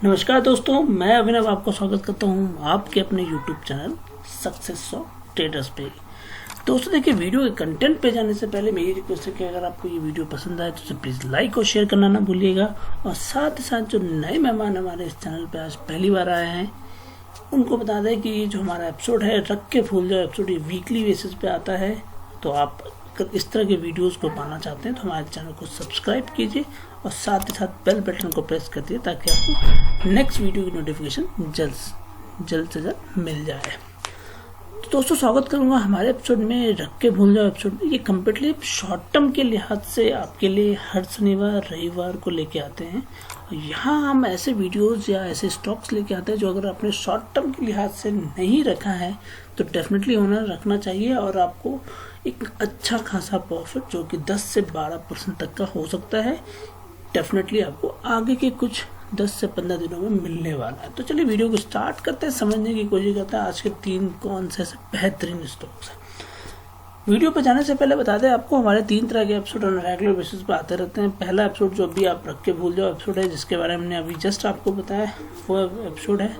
नमस्कार दोस्तों, मैं अभिनव आपको स्वागत करता हूं आपके अपने YouTube channel success of traders पे। दोस्तों देखिए, वीडियो के कंटेंट पे जाने से पहले मेरी रिक्वेस्ट है कि अगर आपको ये वीडियो पसंद आए तो उसे प्लीज़ लाइक और शेयर करना ना भूलिएगा। और साथ ही साथ जो नए मेहमान हमारे इस चैनल पे आज पहली बार आए हैं उनको बता दें कि ये जो हमारा एपिसोड है रख के फूल जाओ एपिसोड, ये वीकली बेसिस पे आता है। तो आप अगर इस तरह के वीडियोस को पाना चाहते हैं तो हमारे चैनल को सब्सक्राइब कीजिए और साथ ही साथ बेल बटन को प्रेस कर दिए ताकि आपको नेक्स्ट वीडियो की नोटिफिकेशन जल्द से जल्द मिल जाए। तो दोस्तों स्वागत करूंगा हमारे एपिसोड में, रख के भूल जाओ एपिसोड में। ये कम्प्लीटली शॉर्ट टर्म के लिहाज से आपके लिए हर शनिवार रविवार को लेके आते हैं। यहाँ हम ऐसे वीडियोस या ऐसे स्टॉक्स लेके आते हैं जो अगर आपने शॉर्ट टर्म के लिहाज से नहीं रखा है तो डेफिनेटली उन्हें रखना चाहिए और आपको एक अच्छा खासा प्रॉफिट जो कि 10 से 12% तक का हो सकता है, डेफिनेटली आपको आगे के कुछ 10 से 15 दिनों में मिलने वाला है। तो चलिए वीडियो को स्टार्ट करते हैं, समझने की कोशिश करते हैं आज के 3 कौन से बेहतरीन स्टॉक्स हैं। वीडियो पर जाने से पहले बता दें आपको, हमारे 3 तरह के एपिसोड ऑन रेगुलर बेसिस पर आते रहते हैं। पहला एपिसोड जो अभी आप रख के भूल जाओ एपिसोड है, जिसके बारे में हमने अभी जस्ट आपको बताया, वो एपिसोड है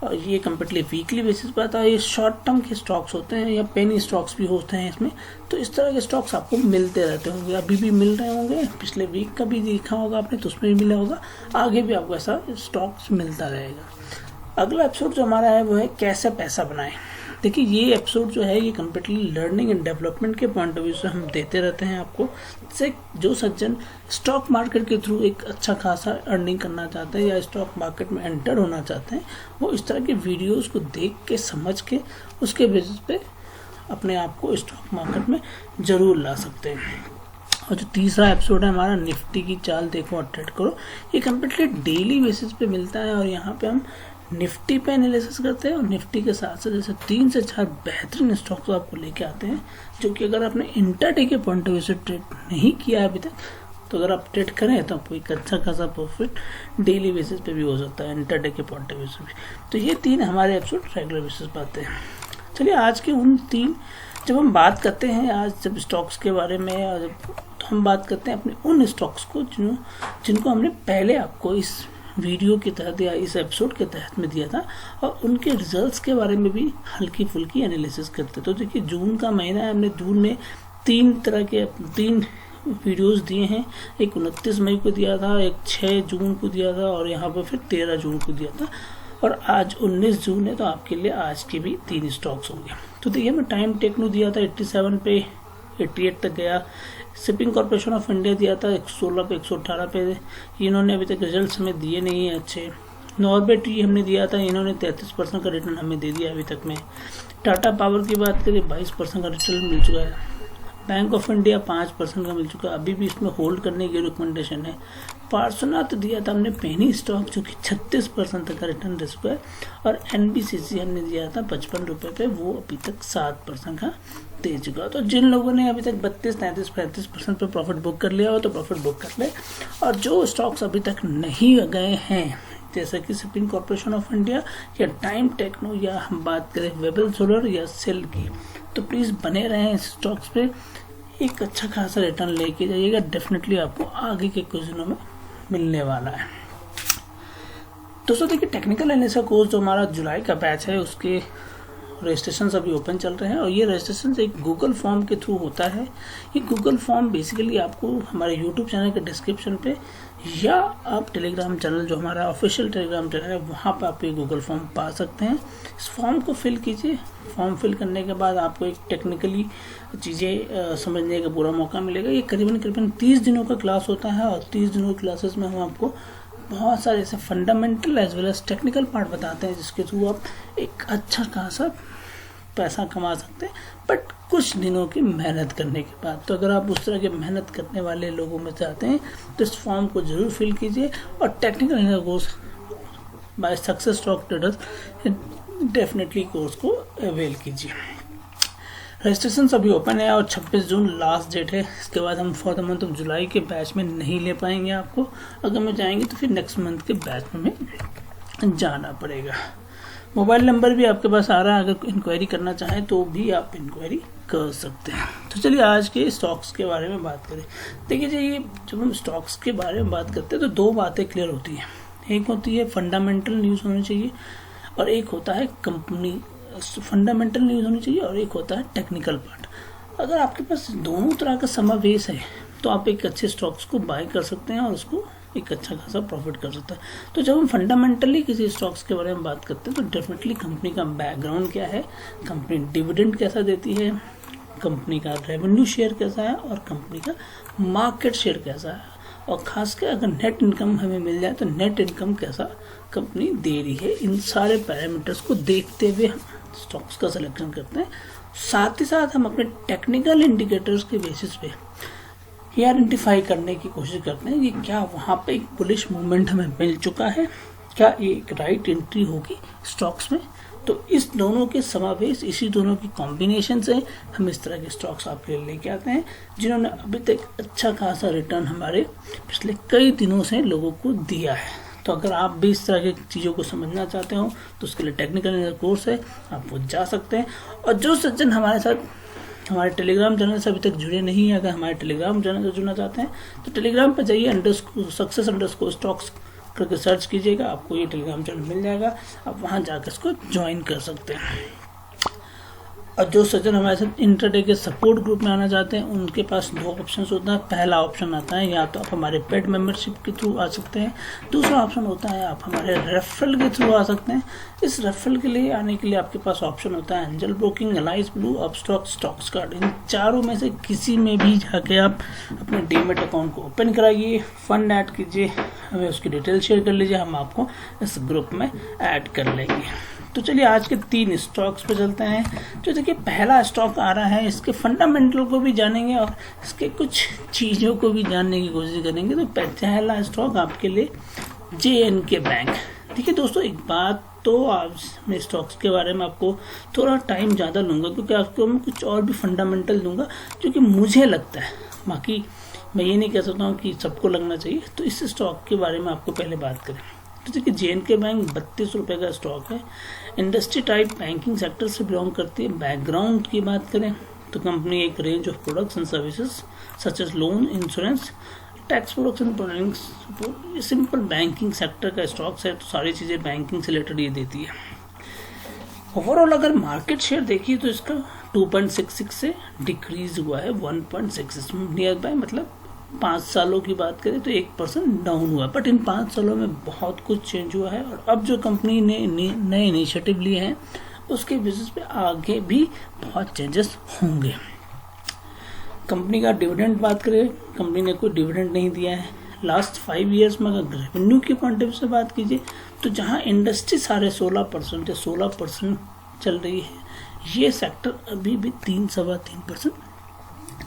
और ये कम्प्लीटली वीकली बेसिस पर आता है। ये शॉर्ट टर्म के स्टॉक्स होते हैं या पेनी स्टॉक्स भी होते हैं इसमें। तो इस तरह के स्टॉक्स आपको मिलते रहते होंगे, अभी भी मिल रहे होंगे, पिछले वीक का भी देखा होगा आपने तो उसमें भी मिला होगा, आगे भी आपको ऐसा स्टॉक्स मिलता रहेगा। अगला एपिसोड जो हमारा है वो है कैसे पैसा बनाएं। देखिए ये एपिसोड जो है ये कम्प्लीटली लर्निंग एंड डेवलपमेंट के पॉइंट ऑफ व्यू से हम देते रहते हैं आपको। से जो सज्जन स्टॉक मार्केट के थ्रू एक अच्छा खासा अर्निंग करना चाहते हैं या स्टॉक मार्केट में एंटर होना चाहते हैं, वो इस तरह के वीडियोस को देख के समझ के उसके बेसिस पे अपने आप को स्टॉक मार्केट में ज़रूर ला सकते हैं। और जो तीसरा एपिसोड है हमारा, निफ्टी की चाल देखो और ट्रेड करो, ये कम्प्लीटली डेली बेसिस पे मिलता है और यहाँ पे हम निफ्टी पे एनालिसिस करते हैं और निफ्टी के साथ साथ जैसे 3 से 4 बेहतरीन स्टॉक्स आपको लेके आते हैं जो कि अगर आपने इंटरडे के पॉइंट ऑफ व्यू से ट्रेड नहीं किया अभी तक, तो अगर आप ट्रेड करें तो आपको एक अच्छा खासा प्रॉफिट डेली बेसिस पे भी हो सकता है, इंटरडे के पॉइंट ऑफ व्यू से भी। तो ये 3 हमारे एपिसोड रेगुलर बेसिस पे आते हैं। चलिए आज के उन 3 जब हम बात करते हैं आज जब स्टॉक्स के बारे में, और तो हम बात करते हैं अपने उन स्टॉक्स को जिनको हमने पहले आपको इस वीडियो के तहत या इस एपिसोड के तहत में दिया था और उनके रिजल्ट्स के बारे में भी हल्की फुल्की एनालिसिस करते। तो देखिए जून का महीना है, हमने जून में 3 वीडियोस दिए हैं। एक 29 मई को दिया था, एक 6 जून को दिया था और यहाँ पर फिर 13 जून को दिया था और आज 19 जून है। तो आपके लिए आज के भी 3 स्टॉक्स होंगे। तो देखिए मैं टाइम टेक्नो दिया था 87 पे 88 तक गया, शिपिंग कॉर्पोरेशन ऑफ इंडिया दिया था 116 पे 118 पे, इन्होंने अभी तक रिजल्ट्स हमें दिए नहीं है अच्छे। नॉर्बेट हमने दिया था, इन्होंने 33% का रिटर्न हमें दे दिया अभी तक में। टाटा पावर की बात करें 22% का रिटर्न मिल चुका है। बैंक ऑफ इंडिया 5% का मिल चुका है, अभी भी इसमें होल्ड करने की रिकमेंडेशन है। पार्सोनाथ दिया था हमने पेनी स्टॉक जो कि 36% तक का रिटर्न दे चुका है और एनबीसीसी हमने दिया था 55 रुपये पे, वो अभी तक 7% का दे चुका है। तो जिन लोगों ने अभी तक 32, 33, 35% पे प्रॉफिट बुक कर लिया हो तो प्रॉफिट बुक कर ले, और जो स्टॉक्स अभी तक नहीं गए हैं जैसे कि शिपिंग कॉर्पोरेशन ऑफ इंडिया या टाइम टेक्नो या हम बात करें वेबल सोलर या सेल की, तो प्लीज़ बने रहें इस स्टॉक्स पे, एक अच्छा खासा रिटर्न लेके जाइएगा, डेफिनेटली आपको आगे के कुछ दिनों में मिलने वाला है। दोस्तों देखिए टेक्निकल एनालिसिस कोर्स जो हमारा जुलाई का बैच है उसके रजिस्ट्रेशन अभी ओपन चल रहे हैं और ये रजिस्ट्रेशन एक गूगल फॉर्म के थ्रू होता है। ये गूगल फॉर्म बेसिकली आपको हमारे यूट्यूब चैनल के डिस्क्रिप्शन पे या आप टेलीग्राम चैनल जो हमारा ऑफिशियल टेलीग्राम चैनल है वहाँ पर आप ये गूगल फॉर्म पा सकते हैं। इस फॉर्म को फिल कीजिए, फॉर्म फिल करने के बाद आपको एक टेक्निकली चीज़ें समझने का पूरा मौका मिलेगा। ये करीबन 30 दिनों का क्लास होता है और 30 दिनों की क्लासेस में हम आपको बहुत सारे ऐसे fundamental as well as technical part बताते हैं जिसके थ्रू आप एक अच्छा खासा पैसा कमा सकते हैं, बट कुछ दिनों की मेहनत करने के बाद। तो अगर आप उस तरह के मेहनत करने वाले लोगों में चाहते हैं तो इस फॉर्म को जरूर फिल कीजिए और technical analysis course by success stock traders definitely course को अवेल कीजिए। रजिस्ट्रेशन अभी ओपन है और 26 जून लास्ट डेट है। इसके बाद हम for the month of July के बैच में नहीं ले पाएंगे आपको, अगर मैं जाएंगे तो फिर नेक्स्ट मंथ के बैच में जाना पड़ेगा। मोबाइल नंबर भी आपके पास आ रहा है, अगर इंक्वायरी करना चाहें तो भी आप इंक्वायरी कर सकते हैं। तो चलिए आज के स्टॉक्स के बारे में बात करें। देखिए ये जब हम स्टॉक्स के बारे में बात करते हैं तो 2 बातें क्लियर होती हैं। एक होती है फंडामेंटल न्यूज़ होनी चाहिए और एक होता है कंपनी फंडामेंटल न्यूज़ होनी चाहिए और एक होता है टेक्निकल पार्ट। अगर आपके पास दोनों तरह का समावेश है तो आप एक अच्छे स्टॉक्स को बाय कर सकते हैं और उसको एक अच्छा खासा प्रॉफिट कर सकता है। तो जब हम फंडामेंटली किसी स्टॉक्स के बारे में बात करते हैं तो डेफिनेटली कंपनी का बैकग्राउंड क्या है, कंपनी डिविडेंड कैसा देती है, कंपनी का रेवेन्यू शेयर कैसा है और कंपनी का मार्केट शेयर कैसा है, और खासकर अगर नेट इनकम हमें मिल जाए तो नेट इनकम कैसा कंपनी दे रही है। इन सारे पैरामीटर्स को देखते हुए हम स्टॉक्स का सिलेक्शन करते हैं। साथ ही साथ हम अपने टेक्निकल इंडिकेटर्स के बेसिस पे ये आइडेंटिफाई करने की कोशिश करते हैं कि क्या वहाँ पे एक बुलिश मूवमेंट हमें मिल चुका है, क्या ये एक राइट एंट्री होगी स्टॉक्स में। तो इस दोनों के समावेश, इसी दोनों की कॉम्बिनेशन से हम इस तरह के स्टॉक्स आपके लिए लेके आते हैं जिन्होंने अभी तक अच्छा खासा रिटर्न हमारे पिछले कई दिनों से लोगों को दिया है। तो अगर आप भी इस तरह की चीज़ों को समझना चाहते हो तो उसके लिए टेक्निकल कोर्स है, आप वो जा सकते हैं। और जो सज्जन हमारे साथ हमारे टेलीग्राम चैनल से अभी तक जुड़े नहीं हैं, अगर हमारे टेलीग्राम चैनल से जुड़ना चाहते हैं तो टेलीग्राम पर जाइए, _success_stocks करके सर्च कीजिएगा, आपको ये टेलीग्राम चैनल मिल जाएगा, आप वहाँ जाकर इसको ज्वाइन कर सकते हैं। और जो सज्जन हमारे साथ इंटरडे के सपोर्ट ग्रुप में आना चाहते हैं उनके पास दो ऑप्शन होता है। पहला ऑप्शन आता है या तो आप हमारे पेड मेंबरशिप के थ्रू आ सकते हैं, दूसरा ऑप्शन होता है आप हमारे रेफरल के थ्रू आ सकते हैं। इस रेफरल के लिए आने के लिए आपके पास ऑप्शन होता है Angel Broking, Alice Blue, Upstox, Stoxkart. इन चारों में से किसी में भी जाके आप अपने डीमेट अकाउंट को ओपन कराइए, फंड ऐड कीजिए, हमें उसकी डिटेल शेयर कर लीजिए, हम आपको इस ग्रुप में ऐड कर लेंगे। तो चलिए आज के 3 स्टॉक्स पे चलते हैं। तो देखिए पहला स्टॉक आ रहा है, इसके फंडामेंटल को भी जानेंगे और इसके कुछ चीज़ों को भी जानने की कोशिश करेंगे। तो पहला स्टॉक आपके लिए JNK बैंक। देखिए दोस्तों, एक बात तो आज मैं स्टॉक्स के बारे में आपको थोड़ा टाइम ज़्यादा लूँगा क्योंकि आपको मैं कुछ और भी फंडामेंटल दूंगा जो कि मुझे लगता है, बाकी मैं ये नहीं कह सकता हूँ कि सबको लगना चाहिए। तो इस स्टॉक के बारे में आपको पहले बात करें। तो देखिए JNK बैंक 32 रुपये का स्टॉक है, इंडस्ट्री टाइप बैंकिंग सेक्टर से बिलोंग करती है। बैकग्राउंड की बात करें तो कंपनी एक range of products and services such as loan, insurance, tax products and products, simple banking sector का स्टॉक्स है। तो सारी चीज़ें बैंकिंग से रिलेटेड ये देती है। ओवरऑल अगर मार्केट शेयर देखिए तो इसका 2.66 से डिक्रीज हुआ है 1.66 नियर बाय, मतलब 5 सालों की बात करें तो 1% डाउन हुआ। बट इन 5 सालों में बहुत कुछ चेंज हुआ है और अब जो कंपनी ने नए इनिशिएटिव लिए हैं उसके बेसिस पे आगे भी बहुत चेंजेस होंगे। कंपनी का डिविडेंड बात करें, कंपनी ने कोई डिविडेंड नहीं दिया है लास्ट 5 ईयर्स में। अगर रेवेन्यू के पॉइंट ऑफ व्यू से बात कीजिए तो जहां इंडस्ट्री सारे 16% या 16% चल रही है, ये सेक्टर अभी भी 3-3.25%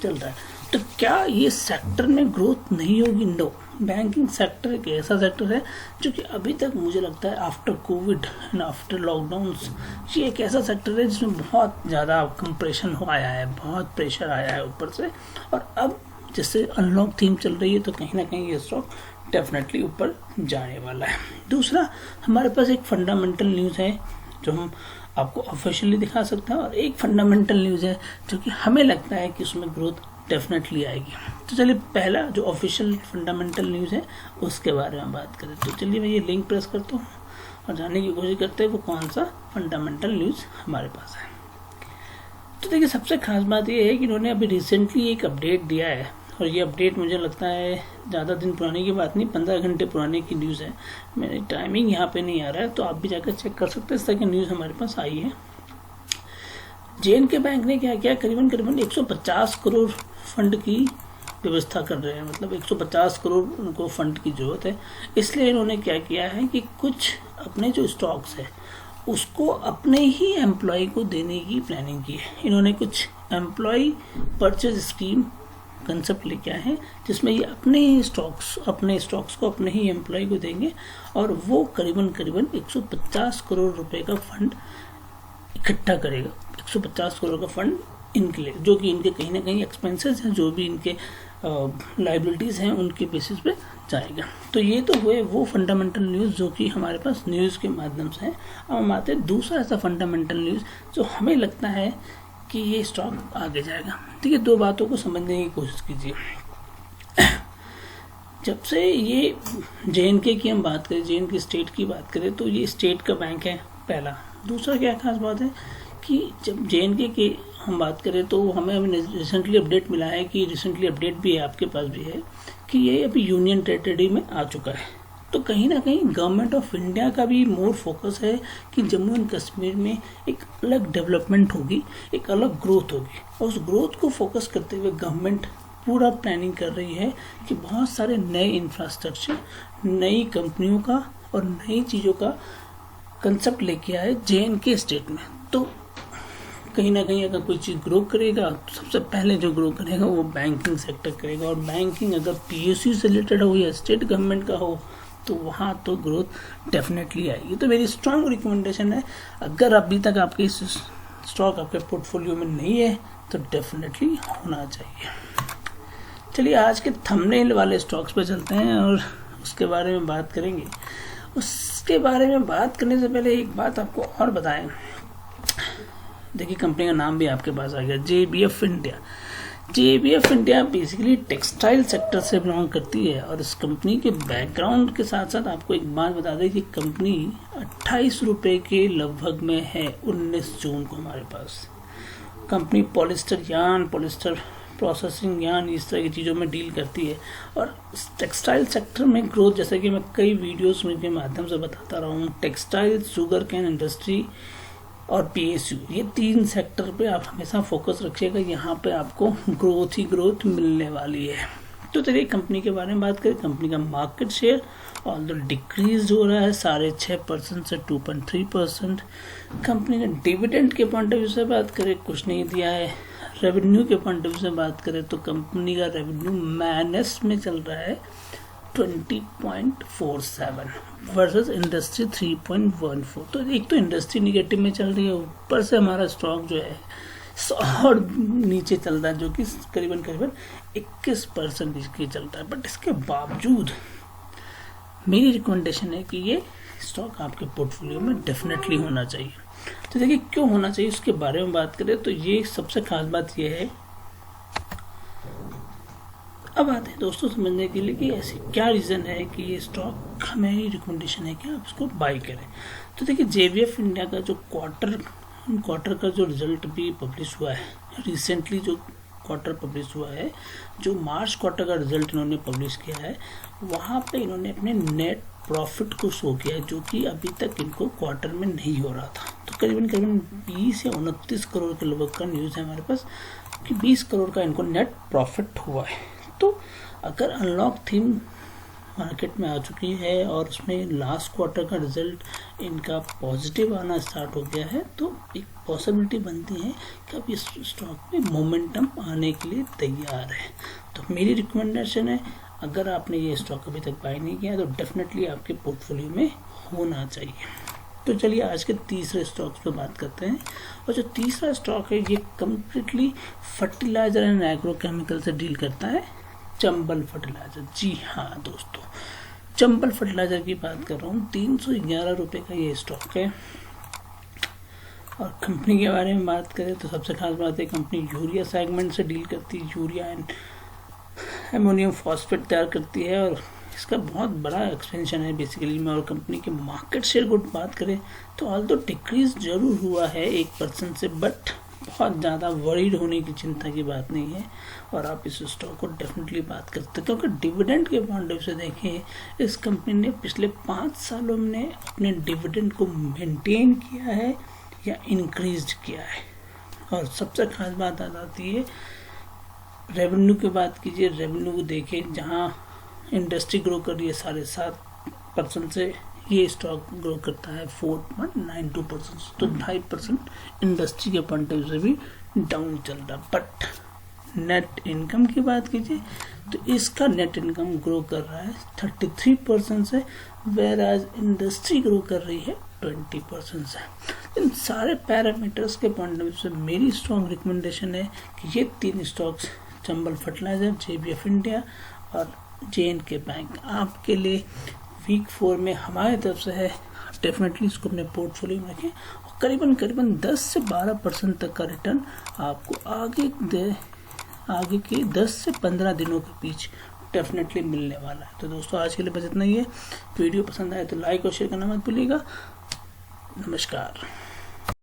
चल रहा है। तो क्या ये सेक्टर में ग्रोथ नहीं होगी? नो। बैंकिंग सेक्टर एक ऐसा सेक्टर है जो कि अभी तक मुझे लगता है after Covid and after lockdowns ये एक ऐसा सेक्टर है जिसमें बहुत ज़्यादा कंप्रेशन हो आया है, बहुत प्रेशर आया है ऊपर से। और अब जैसे अनलॉक थीम चल रही है तो कहीं ना कहीं ये स्टॉक डेफिनेटली ऊपर जाने वाला है। दूसरा, हमारे पास एक फंडामेंटल न्यूज़ है जो हम आपको ऑफिशियली दिखा सकते हैं और एक फंडामेंटल न्यूज़ है जो कि हमें लगता है कि उसमें ग्रोथ डेफिनेटली आएगी। तो चलिए पहला जो ऑफिशियल फंडामेंटल न्यूज़ है उसके बारे में बात करें। तो चलिए मैं ये लिंक प्रेस करता हूँ और जानने की कोशिश करते हैं वो कौन सा फंडामेंटल न्यूज़ हमारे पास है। तो देखिए सबसे खास बात ये है कि इन्होंने अभी रिसेंटली एक अपडेट दिया है और ये अपडेट मुझे लगता है ज़्यादा दिन पुराने की बात नहीं, 15 घंटे पुराने की न्यूज़ है। मेरी टाइमिंग यहाँ पे नहीं आ रहा है तो आप भी जाकर चेक कर सकते हैं। इस तरह की न्यूज़ हमारे पास आई है। JNK बैंक ने क्या किया, करीबन 150 करोड़ फंड की व्यवस्था कर रहे हैं, मतलब 150 करोड़ उनको फंड की जरूरत है। इसलिए इन्होंने क्या किया है कि कुछ अपने जो स्टॉक्स है उसको अपने ही एम्प्लॉय को देने की प्लानिंग की है। इन्होंने कुछ एम्प्लॉय परचेज स्कीम कंसेप्ट लेके आए हैं जिसमें ये अपने स्टॉक्स को अपने ही एम्प्लॉय को देंगे और वो करीबन 150 करोड़ रुपए का फंड इकट्ठा करेगा। 150 करोड़ का फंड इनके लिए, जो कि इनके कहीं ना कहीं एक्सपेंसेस हैं, जो भी इनके लाइबिलिटीज़ हैं उनके बेसिस पे जाएगा। तो ये तो हुए वो फंडामेंटल न्यूज़ जो कि हमारे पास न्यूज़ के माध्यम से है। अब हम आते हैं दूसरा ऐसा फंडामेंटल न्यूज़ जो हमें लगता है कि ये स्टॉक आगे जाएगा। ठीक है, 2 बातों को समझने की कोशिश कीजिए। जब से ये JNK की हम बात करें, JNK स्टेट की बात करें, तो ये स्टेट का बैंक है पहला। दूसरा क्या खास बात है कि जब JNK की हम बात करें तो हमें अभी रिसेंटली अपडेट मिला है, कि रिसेंटली अपडेट भी है, आपके पास भी है, कि ये अभी यूनियन टेरिटरी में आ चुका है। तो कहीं ना कहीं गवर्नमेंट ऑफ इंडिया का भी मोर फोकस है कि जम्मू एंड कश्मीर में एक अलग डेवलपमेंट होगी, एक अलग ग्रोथ होगी, और उस ग्रोथ को फोकस करते हुए गवर्नमेंट पूरा प्लानिंग कर रही है कि बहुत सारे नए इंफ्रास्ट्रक्चर, नई कंपनियों का और नई चीज़ों का कंसेप्ट लेके आए JNK स्टेट में। तो कहीं ना कहीं अगर कोई चीज़ ग्रो करेगा तो सबसे पहले जो ग्रो करेगा वो बैंकिंग सेक्टर करेगा, और बैंकिंग अगर PSU से रिलेटेड हो या स्टेट गवर्नमेंट का हो तो वहाँ तो ग्रोथ डेफिनेटली आएगी। तो मेरी स्ट्रांग रिकमेंडेशन है, अगर अभी तक आपके इस स्टॉक आपके पोर्टफोलियो में नहीं है तो डेफिनेटली होना चाहिए। चलिए आज के थंबनेल वाले स्टॉक्स पे चलते हैं और उसके बारे में बात करेंगे। उसके बारे में बात करने से पहले एक बात आपको और बताएं। देखिए कंपनी का नाम भी आपके पास आ गया, JBF India. JBF India basically textile sector से बिलोंग करती है, और इस कंपनी के बैकग्राउंड के साथ साथ आपको एक बात बता दें कि कंपनी 28 रुपये के लगभग में है 19 जून को हमारे पास। Company polyester yarn, polyester processing yarn, इस तरह की चीज़ों में डील करती है। और टेक्सटाइल सेक्टर में ग्रोथ, जैसे कि मैं कई वीडियोस में के माध्यम से बताता रहा हूँ, टेक्सटाइल, शुगर कैन इंडस्ट्री और PSU, ये 3 सेक्टर पे आप हमेशा फोकस रखिएगा। यहाँ पे आपको ग्रोथ ही ग्रोथ मिलने वाली है। तो चलिए कंपनी के बारे में बात करें। कंपनी का मार्केट शेयर ऑल्दो डिक्रीज हो रहा है 6.5% से 2.3%। कंपनी ने डिविडेंड के पॉइंट ऑफ व्यू से बात करें कुछ नहीं दिया है। रेवेन्यू के पॉइंट ऑफ व्यू से बात करें तो कंपनी का रेवेन्यू माइनस में चल रहा है 20.47 वर्सेस इंडस्ट्री 3.14। तो एक तो इंडस्ट्री निगेटिव में चल रही है, ऊपर से हमारा स्टॉक जो है और नीचे चल रहा है, जो कि करीबन 21% नीचे चल रहा है। बट इसके बावजूद मेरी रिकमेंडेशन है कि ये स्टॉक आपके पोर्टफोलियो में डेफिनेटली होना चाहिए। तो देखिए क्यों होना चाहिए उसके बारे में बात करें तो ये सबसे खास बात ये है। अब आते हैं दोस्तों समझने के लिए कि ऐसी क्या रीज़न है कि ये स्टॉक मेरी रिकमेंडेशन है कि आप उसको बाई करें। तो देखिए JBF इंडिया का जो क्वार्टर का जो रिजल्ट भी पब्लिश हुआ है, रिसेंटली जो क्वार्टर पब्लिश हुआ है, जो मार्च क्वार्टर का रिजल्ट इन्होंने पब्लिश किया है, वहाँ पे इन्होंने अपने नेट प्रॉफिट को शो किया है, जो कि अभी तक इनको क्वार्टर में नहीं हो रहा था। तो करीबन 20 या 29 करोड़ के लगभग का न्यूज़ है हमारे पास कि 20 करोड़ का इनको नेट प्रॉफिट हुआ है। तो अगर अनलॉक थीम मार्केट में आ चुकी है और उसमें लास्ट क्वार्टर का रिजल्ट इनका पॉजिटिव आना स्टार्ट हो गया है, तो एक पॉसिबिलिटी बनती है कि अब इस स्टॉक में मोमेंटम आने के लिए तैयार है। तो मेरी रिकमेंडेशन है, अगर आपने ये स्टॉक अभी तक बाय नहीं किया तो डेफिनेटली आपके पोर्टफोलियो में होना चाहिए। तो चलिए आज के तीसरे स्टॉक्स पे बात करते हैं। और जो तीसरा स्टॉक है ये कम्प्लीटली फर्टिलाइजर एंड एग्रोकेमिकल से डील करता है, चंबल फर्टिलाइजर। जी हाँ दोस्तों, चंबल फर्टिलाइजर की बात कर रहा हूँ। 311 रुपये का ये स्टॉक है। और कंपनी के बारे में बात करें तो सबसे खास बात है कंपनी यूरिया सेगमेंट से डील करती है, यूरिया एंड एमोनियम फॉस्फेट तैयार करती है, और इसका बहुत बड़ा एक्सपेंशन है बेसिकली में। और कंपनी के मार्केट शेयर को बात करें तो ऑल्दो डिक्रीज जरूर हुआ है 1% से, बट बहुत ज़्यादा वरीड होने की चिंता की बात नहीं है। और आप इस स्टॉक को डेफिनेटली बात करते हैं, क्योंकि डिविडेंड के पॉइंट ऑफ से देखें इस कंपनी ने पिछले 5 सालों में अपने डिविडेंड को मेंटेन किया है या इंक्रीज किया है। और सबसे खास बात आ जाती है रेवेन्यू की बात कीजिए। रेवेन्यू को देखें, जहाँ इंडस्ट्री ग्रो कर रही है 7.5% से, ये स्टॉक ग्रो करता है 4.92%। तो 2.5% इंडस्ट्री के पॉइंट ऑफ व्यू से भी डाउन चल रहा। बट नेट इनकम की बात कीजिए तो इसका नेट इनकम ग्रो कर रहा है 33% से, वेयर एज इंडस्ट्री ग्रो कर रही है 20% से। इन सारे पैरामीटर्स के पॉइंट ऑफ व्यू से मेरी स्ट्रॉन्ग रिकमेंडेशन है कि ये 3 stocks Chambal fertiliser, JBF India और JNK बैंक आपके लिए वीक 4 में हमारी तरफ से है। डेफिनेटली इसको अपने पोर्टफोलियो में रखें और करीबन 10 से 12% तक का रिटर्न आपको आगे के 10 से 15 दिनों के बीच डेफिनेटली मिलने वाला है। तो दोस्तों आज के लिए बस इतना ही है। वीडियो पसंद आए तो लाइक और शेयर करना मत भूलिएगा। नमस्कार।